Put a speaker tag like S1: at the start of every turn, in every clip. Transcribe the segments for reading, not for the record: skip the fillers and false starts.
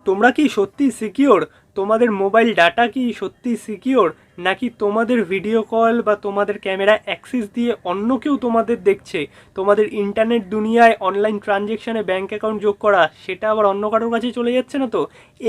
S1: তোমরা কি সত্যি সিকিওর? তোমাদের মোবাইল ডাটা কি সত্যি সিকিওর, নাকি তোমাদের ভিডিও কল বা তোমাদের ক্যামেরা অ্যাক্সেস দিয়ে অন্য কেউ তোমাদের দেখছে? তোমাদের ইন্টারনেট দুনিয়ায় অনলাইন ট্রানজ্যাকশানে ব্যাঙ্ক অ্যাকাউন্ট যোগ করা সেটা আবার অন্য কারোর কাছে চলে যাচ্ছে না তো?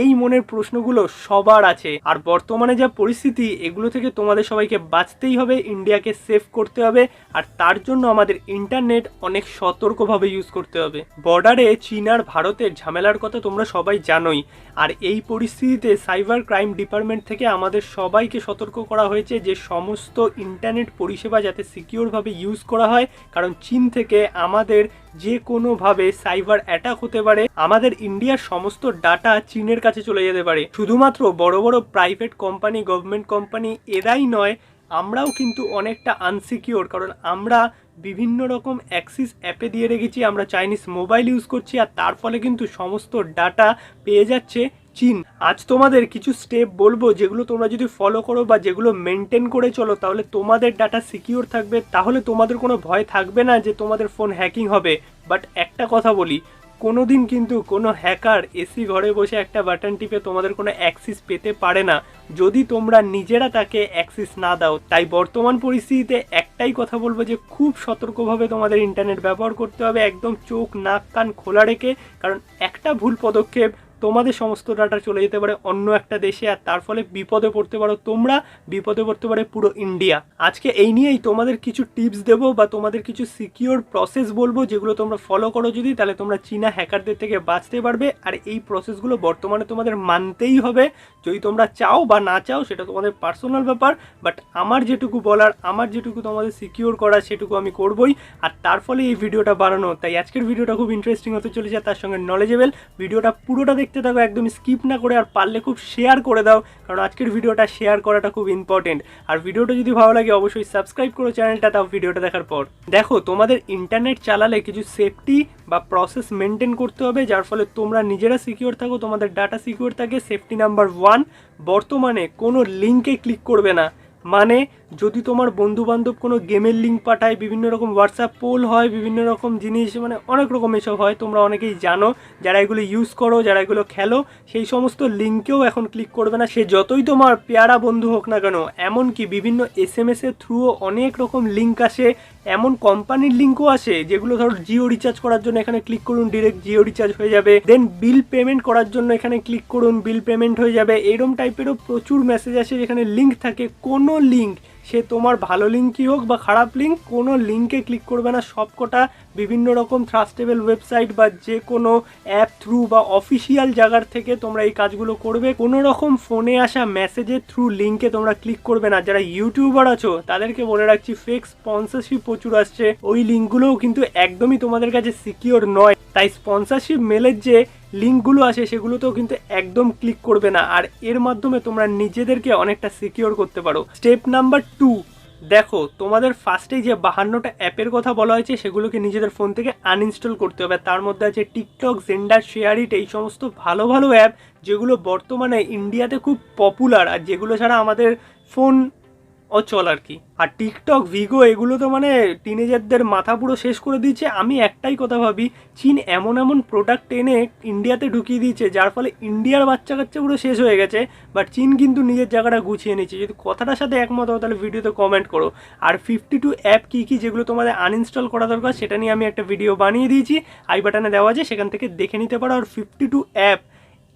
S1: এই মনের প্রশ্নগুলো সবার আছে। আর বর্তমানে যা পরিস্থিতি, এগুলো থেকে তোমাদের সবাইকে বাঁচতেই হবে, ইন্ডিয়াকে সেভ করতে হবে। আর তার জন্য আমাদের ইন্টারনেট অনেক সতর্কভাবে ইউজ করতে হবে। বর্ডারে চীন আর ভারতের ঝামেলার কথা তোমরা সবাই জানোই। আর এই পরিস্থিতিতে সাইবার ক্রাইম ডিপার্টমেন্ট থেকে আমাদের সবাইকে সতর্ক করা হয়েছে যে সমস্ত ইন্টারনেট পরিষেবা যাতে সিকিওরভাবে ইউজ করা হয়, কারণ চীন থেকে আমাদের যে কোনোভাবে সাইবার অ্যাটাক হতে পারে। আমাদের ইন্ডিয়ার সমস্ত ডাটা চীনের কাছে চলে যেতে পারে। শুধুমাত্র বড় বড় প্রাইভেট কোম্পানি, গভর্নমেন্ট কোম্পানি এরাই নয়, আমরাও কিন্তু অনেকটা আনসিকিওর, কারণ আমরা বিভিন্ন রকম অ্যাক্সিস অ্যাপে দিয়ে রেখেছি, আমরা চাইনিজ মোবাইল ইউজ করছি, আর তার ফলে কিন্তু সমস্ত ডাটা পেয়ে যাচ্ছে চীন। আজ তোমাদের কিছু স্টেপ বলবো, যেগুলো তোমরা যদি ফলো করো বা যেগুলো মেনটেন করে চলো, তাহলে তোমাদের ডাটা সিকিওর থাকবে। তাহলে তোমাদের কোনো ভয় থাকবে না যে তোমাদের ফোন হ্যাকিং হবে। বাট একটা কথা বলি, কোনো দিন কিন্তু কোনো হ্যাকার এসি ঘরে বসে একটা বাটন টিপে তোমাদের কোনো অ্যাক্সেস পেতে পারে না, যদি তোমরা নিজেরা তাকে অ্যাক্সেস না দাও। তাই বর্তমান পরিস্থিতিতে একটাই কথা বলবো যে খুব সতর্কভাবে তোমাদের ইন্টারনেট ব্যবহার করতে হবে, একদম চোখ নাক কান খোলা রেখে। কারণ একটা ভুল পদক্ষেপ, তোমাদের সমস্ত ডাটা চলে যেতে পারে অন্য একটা দেশে, আর তার ফলে বিপদে পড়তে পারো তোমরা, বিপদে পড়তে পারে পুরো ইন্ডিয়া। আজকে এই নিয়েই তোমাদের কিছু টিপস দেবো বা তোমাদের কিছু সিকিওর প্রসেস বলবো, যেগুলো তোমরা ফলো করো যদি, তাহলে তোমরা চীনা হ্যাকারদের থেকে বাঁচতে পারবে। আর এই প্রসেসগুলো বর্তমানে তোমাদের মানতেই হবে, যদি তোমরা চাও বা না চাও সেটা তোমাদের পার্সোনাল ব্যাপার। বাট আমার যেটুকু বলার, আমার যেটুকু তোমাদের সিকিওর করা, সেটুকু আমি করবই। আর তার ফলে এই ভিডিওটা বানানো। তাই আজকের ভিডিওটা খুব ইন্টারেস্টিং হতে চলেছে, তার সঙ্গে নলেজেবল। ভিডিওটা পুরোটা দেখতে থাকো, একদম স্কিপ না করে, আর পারলে খুব শেয়ার করে দাও, কারণ আজকের ভিডিওটা শেয়ার করাটা খুব ইম্পর্টেন্ট। আর ভিডিওটা যদি ভালো লাগে অবশ্যই সাবস্ক্রাইব করো চ্যানেলটা, তাও ভিডিওটা দেখার পর। দেখো, তোমাদের ইন্টারনেট চালালে কিছু সেফটি বা প্রসেস মেনটেন করতে হবে, যার ফলে তোমরা নিজেরা সিকিওর থাকো, তোমাদের ডাটা সিকিওর থাকে। সেফটি নাম্বার 1, বর্তমানে কোনো লিঙ্কে ক্লিক করবে না। মানে যদি তোমার বন্ধু বান্ধব কোনো গেমের লিঙ্ক পাঠায়, বিভিন্ন রকম হোয়াটসঅ্যাপ পোল হয়, বিভিন্ন রকম জিনিস, মানে অনেক রকম এসব হয়, তোমরা অনেকেই জানো যারা এগুলো ইউজ করো, যারা এগুলো খেলো, সেই সমস্ত লিঙ্কেও এখন ক্লিক করবে না, সে যতই তোমার পেয়ারা বন্ধু হোক না কেন। এমনকি বিভিন্ন SMS এর থ্রুও অনেক রকম লিঙ্ক আসে, এমন কোম্পানির লিঙ্কও আসে যেগুলো ধরো জিও রিচার্জ করার জন্য এখানে ক্লিক করুন, ডিরেক্ট জিও রিচার্জ হয়ে যাবে। দেন বিল পেমেন্ট করার জন্য এখানে ক্লিক করুন, বিল পেমেন্ট হয়ে যাবে। এরকম টাইপেরও প্রচুর মেসেজ আসে যেখানে লিঙ্ক থাকে। কোনো লিঙ্ক, সে তোমার ভালো লিঙ্কই হোক বা খারাপ লিঙ্ক, কোনো লিঙ্কে ক্লিক করবে না। সবকটা বিভিন্ন রকম ট্রাস্টেবল ওয়েবসাইট বা যে কোনো অ্যাপ থ্রু বা অফিসিয়াল জায়গার থেকে তোমরা এই কাজগুলো করবে। কোনো রকম ফোনে আসা মেসেজের থ্রু লিঙ্কে তোমরা ক্লিক করবে না। যারা ইউটিউবার আছো তাদেরকে বলে রাখছি, ফেক স্পন্সরশিপ প্রচুর আসছে, ওই লিঙ্কগুলোও কিন্তু একদমই তোমাদের কাছে সিকিওর নয়। তাই স্পন্সরশিপ মেলের যে লিঙ্কগুলো আসে সেগুলোতেও কিন্তু একদম ক্লিক করবে না। আর এর মাধ্যমে তোমরা নিজেদেরকে অনেকটা সিকিওর করতে পারো। স্টেপ নাম্বার 2, দেখো, তোমাদের ফার্স্টেই যে 52টা অ্যাপের কথা বলা হয়েছে সেগুলোকে নিজেদের ফোন থেকে আনইনস্টল করতে হবে। তার মধ্যে আছে টিকটক, জেন্ডার, শেয়ার ইট, এই সমস্ত ভালো ভালো অ্যাপ যেগুলো বর্তমানে ইন্ডিয়াতে খুব পপুলার, আর যেগুলো ছাড়া আমাদের ফোন অচল আর কি। আর টিকটক, ভিগো, এগুলো তো মানে টিনেজারদের মাথা পুরো শেষ করে দিয়েছে। আমি একটাই কথা ভাবি, চীন এমন এমন প্রোডাক্ট এনে ইন্ডিয়াতে ঢুকিয়ে দিয়েছে যার ফলে ইন্ডিয়ার বাচ্চা কাচ্চা পুরো শেষ হয়ে গেছে। বাট চীন কিন্তু নিজের জায়গাটা গুছিয়ে নিচ্ছে। যদি কথাটার সাথে একমত হও তাহলে ভিডিওতে কমেন্ট করো। আর 52 অ্যাপ কী কী যেগুলো তোমাদের আনইনস্টল করা দরকার সেটা নিয়ে আমি একটা ভিডিও বানিয়ে দিয়েছি, আই বাটনে দেওয়া আছে, সেখান থেকে দেখে নিতে পারো। আর 52 app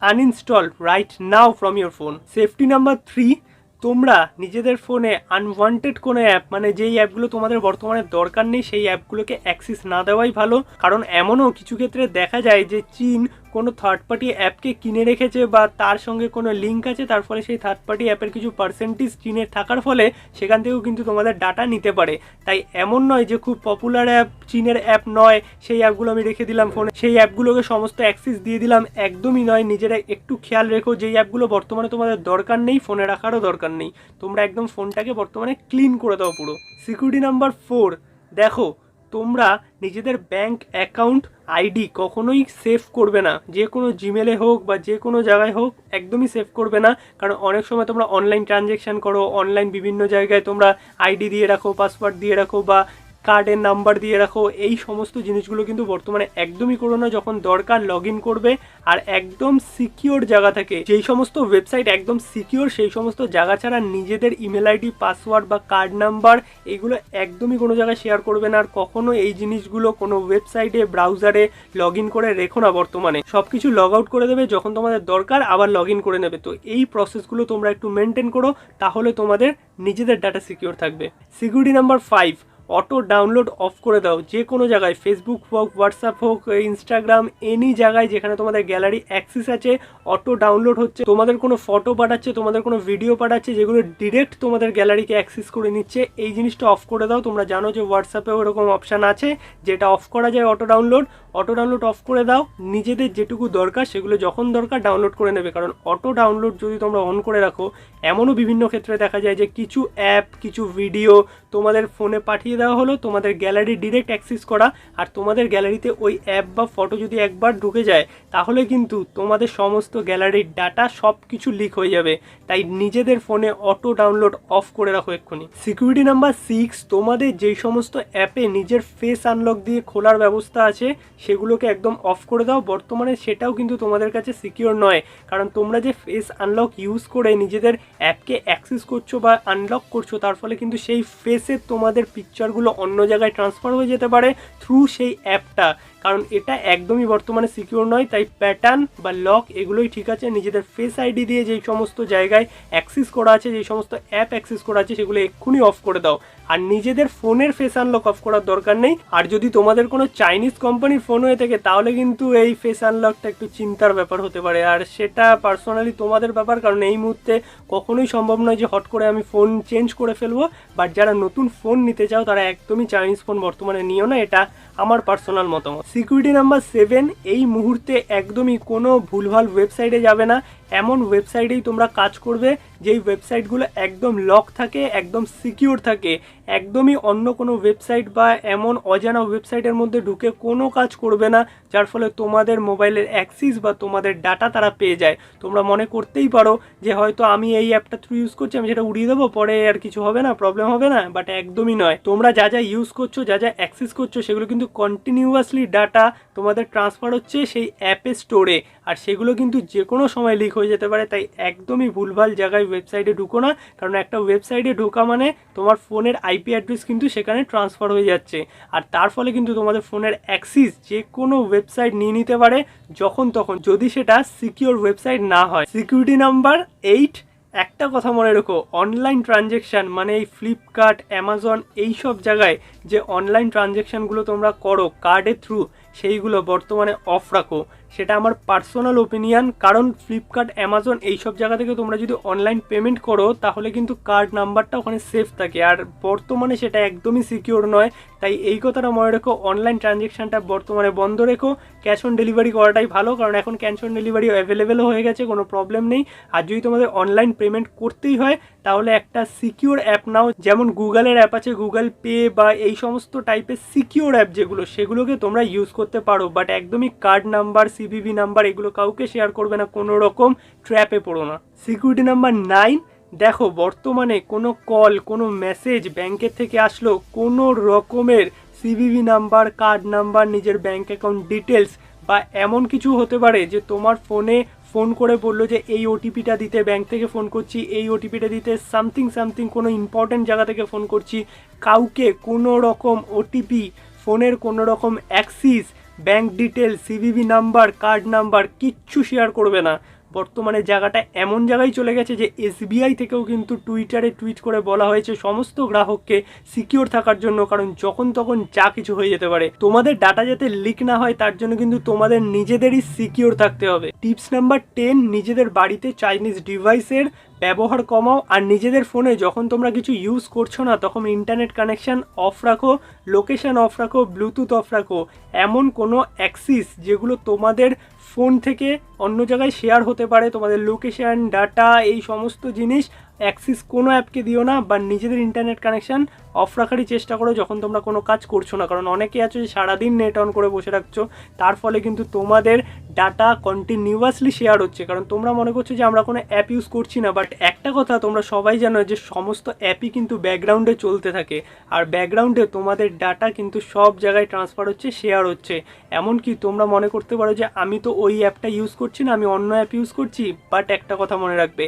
S1: uninstall right now from your phone. Safety number 3, তোমরা নিজেদের ফোনে আনওয়ান্টেড কোনো অ্যাপ, মানে যেই অ্যাপগুলো তোমাদের বর্তমানে দরকার নেই, সেই অ্যাপগুলোকে অ্যাক্সেস না দেওয়াই ভালো। কারণ এমনও কিছু ক্ষেত্রে দেখা যায় যে চীন কোনো থার্ড পার্টি অ্যাপকে কিনে রেখেছে বা তার সঙ্গে কোনো লিঙ্ক আছে, তার ফলে সেই থার্ড পার্টি অ্যাপের কিছু পার্সেন্টেজ চীনের থাকার ফলে সেখান থেকেও কিন্তু তোমাদের ডাটা নিতে পারে। তাই এমন নয় যে খুব পপুলার অ্যাপ চীনের অ্যাপ নয়, সেই অ্যাপগুলো আমি রেখে দিলাম ফোনে, সেই অ্যাপগুলোকে সমস্ত অ্যাক্সেস দিয়ে দিলাম, একদমই নয়। নিজেরা একটু খেয়াল রেখো, যেই অ্যাপগুলো বর্তমানে তোমাদের দরকার নেই, ফোনে রাখারও দরকার নেই, তোমরা একদম ফোনটাকে বর্তমানে ক্লিন করে দাও পুরো। সিকিউরিটি নাম্বার 4, দেখো, তোমরা নিজেদের ব্যাংক অ্যাকাউন্ট আইডি কখনোই সেভ করবে না, যে কোনো জিমেলে হোক বা যে কোনো জায়গায় হোক, একদমই সেভ করবে না। কারণ অনেক সময় তোমরা অনলাইন ট্রানজ্যাকশান করো, অনলাইন বিভিন্ন জায়গায় তোমরা আইডি দিয়ে রাখো, পাসওয়ার্ড দিয়ে রাখো, বা কার্ডের নাম্বার দিয়ে রাখো, এই সমস্ত জিনিসগুলো কিন্তু বর্তমানে একদমই করো না। যখন দরকার লগ ইন করবে, আর একদম সিকিওর জায়গা থেকে, যেই সমস্ত ওয়েবসাইট একদম সিকিওর সেই সমস্ত জায়গা ছাড়া নিজেদের ইমেল আইডি, পাসওয়ার্ড বা কার্ড নাম্বার এগুলো একদমই কোনো জায়গায় শেয়ার করবে না। আর কখনো এই জিনিসগুলো কোনো ওয়েবসাইটে ব্রাউজারে লগ ইন করে রেখো না। বর্তমানে সব কিছু লগ আউট করে দেবে, যখন তোমাদের দরকার আবার লগ ইন করে নেবে। তো এই প্রসেসগুলো তোমরা একটু মেনটেন করো, তাহলে তোমাদের নিজেদের ডাটা সিকিওর থাকবে। Security number 5, auto download of করে দাও। যে কোনো জায়গায়, ফেসবুক হোক, হোয়াটসঅ্যাপ হোক, ইনস্টাগ্রাম, এনি জায়গায় যেখানে তোমাদের গ্যালারি অ্যাক্সেস আছে, অটো ডাউনলোড হচ্ছে। তোমাদের কোনো ফটো পাঠাচ্ছে, তোমাদের কোনো ভিডিও পাঠাচ্ছে, যেগুলো ডিরেক্ট তোমাদের গ্যালারিকে অ্যাক্সেস করে নিচ্ছে, এই জিনিসটা অফ করে দাও। তোমরা জানো যে হোয়াটসঅ্যাপেও এরকম অপশান আছে যেটা অফ করা যায়, অটো ডাউনলোড অফ করে দাও। নিজেদের যেটুকু দরকার সেগুলো যখন দরকার ডাউনলোড করে নেবে। কারণ অটো ডাউনলোড যদি তোমরা অন করে রাখো, এমনও বিভিন্ন ক্ষেত্রে দেখা যায় যে কিছু অ্যাপ, কিছু ভিডিও তোমাদের ফোনে পাঠিয়ে দেওয়া হলো, তোমাদের গ্যালারি ডিরেক্ট অ্যাক্সেস করা, আর তোমাদের গ্যালারিতে ওই অ্যাপ বা ফটো যদি একবার ঢুকে যায়, তাহলে কিন্তু তোমাদের সমস্ত গ্যালারির ডাটা সব কিছু লিক হয়ে যাবে। তাই নিজেদের ফোনে অটো ডাউনলোড অফ করে রাখো এক্ষুনি। সিকিউরিটি নাম্বার 6, তোমাদের যেই সমস্ত অ্যাপে নিজের ফেস আনলক দিয়ে খোলার ব্যবস্থা আছে সেগুলোকে একদম অফ করে দাও। বর্তমানে সেটাও কিন্তু তোমাদের কাছে সিকিওর নয়, কারণ তোমরা যে ফেস আনলক ইউজ করে নিজেদের অ্যাপকে অ্যাক্সেস করছো বা আনলক করছো, তার ফলে কিন্তু সেই ফেসের তোমাদের পিকচারগুলো অন্য জায়গায় ট্রান্সফার হয়ে যেতে পারে থ্রু সেই অ্যাপটা। কারণ এটা একদমই বর্তমানে সিকিওর নয়। তাই প্যাটার্ন বা লক এগুলোই ঠিক আছে। নিজেদের ফেস আইডি দিয়ে যেই সমস্ত জায়গায় অ্যাক্সেস করা আছে, যেই সমস্ত অ্যাপ অ্যাক্সেস করা আছে, সেগুলো এক্ষুনি অফ করে দাও। আর নিজেদের ফোনের ফেস আনলক অফ করার দরকার নেই। আর যদি তোমাদের কোনো চাইনিজ কোম্পানির ফোন হয়ে থাকে, তাহলে কিন্তু এই ফেস আনলকটা একটু চিন্তার ব্যাপার হতে পারে। আর সেটা পার্সোনালি তোমাদের ব্যাপার, কারণ এই মুহূর্তে কখনোই সম্ভব নয় যে হট করে আমি ফোন চেঞ্জ করে ফেলবো। বাট যারা নতুন ফোন নিতে চাও, তারা একদমই চাইনিজ ফোন বর্তমানে নিও না, এটা আমার পার্সোনাল মতামত। সিকিউরিটি নাম্বার 7, এই মুহূর্তে একদমই কোনো ভুলভাল ওয়েবসাইটে যাবে না। এমন ওয়েবসাইটেই তোমরা কাজ করবে যেই ওয়েবসাইটগুলো একদম লক থাকে, একদম সিকিউর থাকে। একদমই অন্য কোনো ওয়েবসাইট বা এমন অজানা ওয়েবসাইটের মধ্যে ঢুকে কোনো কাজ করবে না, যার ফলে তোমাদের মোবাইলের অ্যাক্সেস বা তোমাদের ডাটা তারা পেয়ে যায়। তোমরা মনে করতেই পারো যে হয়তো আমি এই অ্যাপটা থ্রু ইউজ করছি, আমি সেটা উড়িয়ে দেবো, পরে আর কিছু হবে না, প্রবলেম হবে না। বাট একদমই নয়। তোমরা যা যা ইউজ করছো, যা যা অ্যাক্সেস করছো, সেগুলো কিন্তু কন্টিনিউয়াসলি ডাটা তোমাদের ট্রান্সফার হচ্ছে সেই অ্যাপে স্টোরে, আর সেগুলো কিন্তু যে কোনো সময় লিক হয়ে যেতে পারে। তাই একদমই ভুলভাল জায়গায় ওয়েবসাইটে ঢুকো না, কারণ একটা ওয়েবসাইটে ঢোকা মানে তোমার ফোনের আইপি অ্যাড্রেস কিন্তু সেখানে ট্রান্সফার হয়ে যাচ্ছে, আর তার ফলে কিন্তু তোমাদের ফোনের অ্যাক্সেস যে কোনো ওয়েবসাইট নিয়ে নিতে পারে যখন তখন, যদি সেটা সিকিওর ওয়েবসাইট না হয়। সিকিউরিটি নাম্বার 8, একটা কথা মনে রেখো, অনলাইন ট্রানজ্যাকশান মানে এই ফ্লিপকার্ট, অ্যামাজন, এই সব জায়গায় যে অনলাইন ট্রানজ্যাকশানগুলো তোমরা করো কার্ডের থ্রু, সেইগুলো বর্তমানে অফ রাখো। সেটা আমার পার্সোনাল ওপিনিয়ন। কারণ ফ্লিপকার্ট, অ্যামাজন এইসব জায়গা থেকে তোমরা যদি অনলাইন পেমেন্ট করো, তাহলে কিন্তু কার্ড নাম্বারটা ওখানে সেফ থাকে, আর বর্তমানে সেটা একদমই সিকিওর নয়। তাই এই কথাটা মনে রেখো, অনলাইন ট্রানজ্যাকশানটা বর্তমানে বন্ধ রেখো। ক্যাশ অন ডেলিভারি করাটাই ভালো, কারণ এখন ক্যাশ অন ডেলিভারি অ্যাভেলেবেলও হয়ে গেছে, কোনো প্রবলেম নেই। আর যদি তোমাদের অনলাইন পেমেন্ট করতেই হয়, তাহলে একটা সিকিওর অ্যাপ নাও। যেমন গুগলের অ্যাপ আছে, গুগল পে বা এই সমস্ত টাইপের সিকিওর অ্যাপ যেগুলো, সেগুলোকে তোমরা ইউজ করতে পারো। বাট একদমই কার্ড নাম্বার, সিভিভি নাম্বার এগুলো কাউকে শেয়ার করবে না, কোনো রকম ট্র্যাপে পড়ো না। সিকিউরিটি নাম্বার 9, দেখো বর্তমানে কোনো কল, কোনো মেসেজ ব্যাংকের থেকে আসলো, কোনো রকমের সিভিভি নাম্বার, কার্ড নাম্বার, নিজের ব্যাংক অ্যাকাউন্ট ডিটেলস বা এমন কিছু হতে পারে যে তোমার ফোনে ফোন করে বললো যে এই ওটিপিটা দিতে, ব্যাংক থেকে ফোন করছি, এই ওটিপিটা দিতে, সামথিং কোনো ইম্পর্টেন্ট জায়গা থেকে ফোন করছি। কাউকে কোনো রকম ওটিপি, ফোনের কোনো রকম Axis, bank details, CVV number, card number কিচ্ছু শেয়ার করবে না। বর্তমানে জায়গাটা এমন জায়গায় চলে গেছে যে এসবিআই থেকেও কিন্তু টুইটারে টুইট করে বলা হয়েছে সমস্ত গ্রাহককে সিকিওর থাকার জন্য, কারণ যখন তখন যা কিছু হয়ে যেতে পারে। তোমাদের ডাটা যাতে লিক না হয়, তার জন্য কিন্তু তোমাদের নিজেদেরই সিকিওর থাকতে হবে। টিপস নাম্বার 10, নিজেদের বাড়িতে চাইনিজ ডিভাইসের ব্যবহার কমাও। আর নিজেদের ফোনে যখন তোমরা কিছু ইউজ করছো না, তখন ইন্টারনেট কানেকশান অফ রাখো, লোকেশান অফ রাখো, ব্লুটুথ অফ রাখো। এমন কোনো অ্যাক্সেস যেগুলো তোমাদের ফোন থেকে অন্য জায়গায় শেয়ার হতে পারে, তোমাদের লোকেশান, ডাটা, এই সমস্ত জিনিস অ্যাক্সেস কোনো অ্যাপকে দিও না, বা নিজেদের ইন্টারনেট কানেকশান অফ রাখারই চেষ্টা করো যখন তোমরা কোনো কাজ করছো না। কারণ অনেকে আছে যে সারাদিন নেট অন করে বসে রাখছো, তার ফলে কিন্তু তোমাদের ডাটা কন্টিনিউয়াসলি শেয়ার হচ্ছে। কারণ তোমরা মনে করছো যে আমরা কোনো অ্যাপ ইউজ করছি না, বাট একটা কথা তোমরা সবাই জানো যে সমস্ত অ্যাপই কিন্তু ব্যাকগ্রাউন্ডে চলতে থাকে, আর ব্যাকগ্রাউন্ডে তোমাদের ডাটা কিন্তু সব জায়গায় ট্রান্সফার হচ্ছে, শেয়ার হচ্ছে। এমনকি তোমরা মনে করতে পারো যে আমি তো ওই অ্যাপটা ইউজ করছি না, আমি অন্য অ্যাপ ইউজ করছি, বাট একটা কথা মনে রাখবে,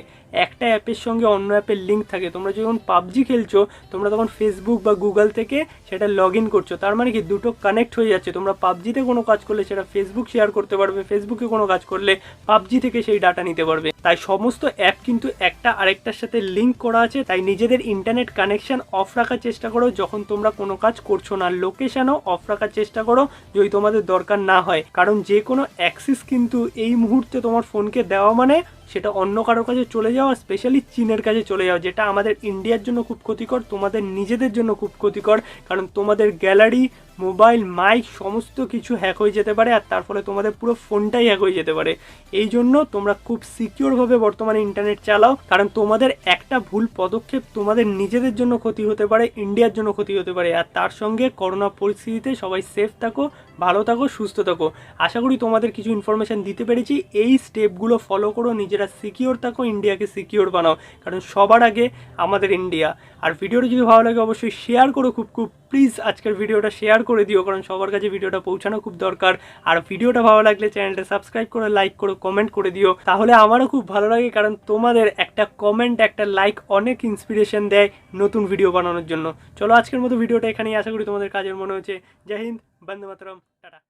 S1: একটা অ্যাপের সঙ্গে অন্য অ্যাপের লিঙ্ক থাকে। তোমরা যখন পাবজি খেলছো তোমরা তখন ফেসবুক বা গুগল থেকে সেটা লগ ইন করছো, তার মানে কি দুটো কানেক্ট হয়ে যাচ্ছে। তোমরা পাবজিতে কোনো কাজ করলে সেটা ফেসবুক শেয়ার করতে পারবে, ফেসবুকে কোনো কাজ করলে পাবজি থেকে সেই ডাটা নিতে পারবে। তাই সমস্ত অ্যাপ কিন্তু একটা আরেকটার সাথে লিঙ্ক করা আছে। তাই নিজেদের ইন্টারনেট কানেকশন অফ রাখার চেষ্টা করো যখন তোমরা কোনো কাজ করছো না। লোকেশনও অফ রাখার চেষ্টা করো যদি তোমাদের দরকার না হয়, কারণ যে কোনো অ্যাক্সেস কিন্তু এই মুহূর্তে তোমার ফোনকে দেওয়া মানে সেটা অন্য কারোর কাছে চলে যাওয়া, স্পেশালি চীনের কাছে চলে যাওয়া, যেটা আমাদের ইন্ডিয়ার জন্য খুব ক্ষতিকর, তোমাদের নিজেদের জন্য খুব ক্ষতিকর। কারণ তোমাদের গ্যালারি, মোবাইল, মাইক সমস্ত কিছু হ্যাক হয়ে যেতে পারে, আর তার ফলে তোমাদের পুরো ফোনটাই হ্যাক হয়ে যেতে পারে। এই জন্য তোমরা খুব সিকিওরভাবে বর্তমানে ইন্টারনেট চালাও, কারণ তোমাদের একটা ভুল পদক্ষেপ তোমাদের নিজেদের জন্য ক্ষতি হতে পারে, ইন্ডিয়ার জন্য ক্ষতি হতে পারে। আর তার সঙ্গে করোনা পরিস্থিতিতে সবাই সেফ থাকো, ভালো থাকো, সুস্থ থাকো। আশা করি তোমাদের কিছু ইনফরমেশান দিতে পেরেছি। এই স্টেপগুলো ফলো করো, নিজেরা সিকিওর থাকো, ইন্ডিয়াকে সিকিওর বানাও, কারণ সবার আগে আমাদের ইন্ডিয়া। আর ভিডিওটা যদি ভালো লাগে অবশ্যই শেয়ার করো, খুব প্লিজ আজকের ভিডিওটা শেয়ার করে দিও, কারণ সবার কাছে ভিডিওটা পৌঁছানো খুব দরকার। আর ভিডিওটা ভালো লাগলে চ্যানেলটা সাবস্ক্রাইব করো, লাইক করো, কমেন্ট করে দিও, তাহলে আমারও খুব ভালো লাগে। কারণ তোমাদের একটা কমেন্ট, একটা লাইক অনেক ইন্সপিরেশন দেয় নতুন ভিডিও বানানোর জন্য। চলো আজকের মতো ভিডিওটা এখানেই, আশা করি তোমাদের কাজের মনে হচ্ছে। জয় হিন্দ, বন্দে মাতরম, টাটা।